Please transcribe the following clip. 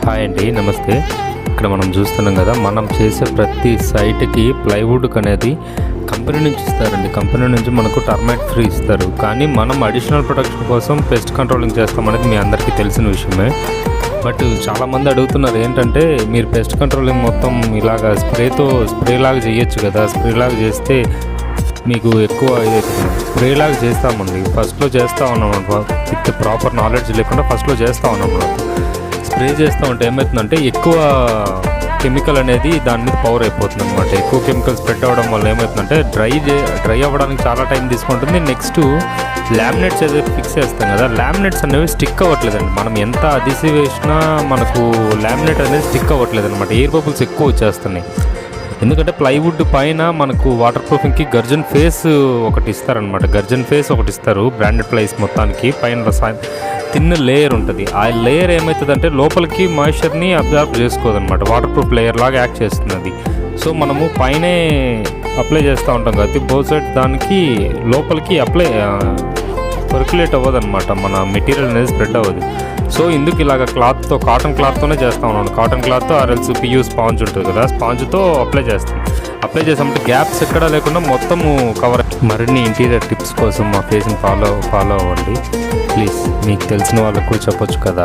Hi అండి, నమస్తే. ఇక్కడ మనం చూస్తున్నాం కదా, మనం చేసే ప్రతి సైట్కి ప్లైవుడ్ అనేది కంపెనీ నుంచి ఇస్తారండి. కంపెనీ నుంచి మనకు టర్మైట్ ఫ్రీ ఇస్తారు. కానీ మనం అడిషనల్ ప్రొటెక్షన్ కోసం పెస్ట్ కంట్రోలింగ్ చేస్తామనేది మీ అందరికీ తెలిసిన విషయమే. బట్ చాలామంది అడుగుతున్నారు ఏంటంటే, మీరు పెస్ట్ కంట్రోలింగ్ మొత్తం ఇలాగా స్ప్రేలాగా చేయొచ్చు కదా, స్ప్రేలాగా చేస్తే మీకు ఎక్కువ స్ప్రేలాగా చేస్తామండి. ఫస్ట్లో చేస్తూ ఉన్నాం విత్ ప్రాపర్ నాలెడ్జ్ లేకుండా ఫస్ట్లో చేస్తూ ఉన్నాం. స్ప్రే చేస్తూ ఉంటే ఏమవుతుందంటే ఎక్కువ కెమికల్ అనేది దాని మీద పవర్ అయిపోతుంది అనమాట. ఎక్కువ కెమికల్ స్ప్రెడ్ అవ్వడం వల్ల ఏమవుతుందంటే డ్రై అవ్వడానికి చాలా టైం తీసుకుంటుంది. నెక్స్ట్ లామినేట్స్ ఏదైతే ఫిక్స్ చేస్తాం కదా, లామినేట్స్ అనేవి స్టిక్ అవ్వట్లేదండి. మనం ఎంత అదిసి వేసినా మనకు లామినేట్ అనేది స్టిక్ అవ్వట్లేదు అనమాట. ఎయిర్ బబుల్స్ ఎక్కువ వచ్చేస్తున్నాయి. ఎందుకంటే ప్లైవుడ్ పైన మనకు వాటర్ ప్రూఫింగ్కి గర్జన్ ఫేస్ ఒకటి ఇస్తారనమాట. గర్జన్ ఫేస్ ఒకటి ఇస్తారు బ్రాండెడ్ ప్లైస్ మొత్తానికి. పైన తిన్న లేయర్ ఉంటుంది. ఆ లేయర్ ఏమవుతుందంటే లోపలికి మాయిశ్చర్ని అబ్జర్వ్ చేసుకోదన్నమాట. వాటర్ ప్రూఫ్ లేయర్ లాగా యాక్ట్ చేస్తుంది అది. సో మనము పైనే అప్లై చేస్తూ ఉంటాం కాబట్టి బోత్ సైడ్ దానికి లోపలికి పర్క్యులేట్ అవ్వదు అనమాట. మన మెటీరియల్ అనేది స్ప్రెడ్ అవ్వదు. సో ఇందుకు ఇలాగ కాటన్ క్లాత్తోనే చేస్తూ ఉన్నాను. కాటన్ క్లాత్ ఆర్ఎల్స్ పియూ స్పాంజ్ ఉంటుంది కదా, స్పాంజ్తో అప్లై చేస్తాం. అప్లై చేసామంటే గ్యాప్స్ ఎక్కడా లేకుండా మొత్తము కవర్. మరిన్ని ఇంటీరియర్ టిప్స్ కోసం మా ఫేస్ని ఫాలో అవ్వండి ప్లీజ్. మీకు తెలిసిన వాళ్ళకు కూడా చెప్పొచ్చు కదా.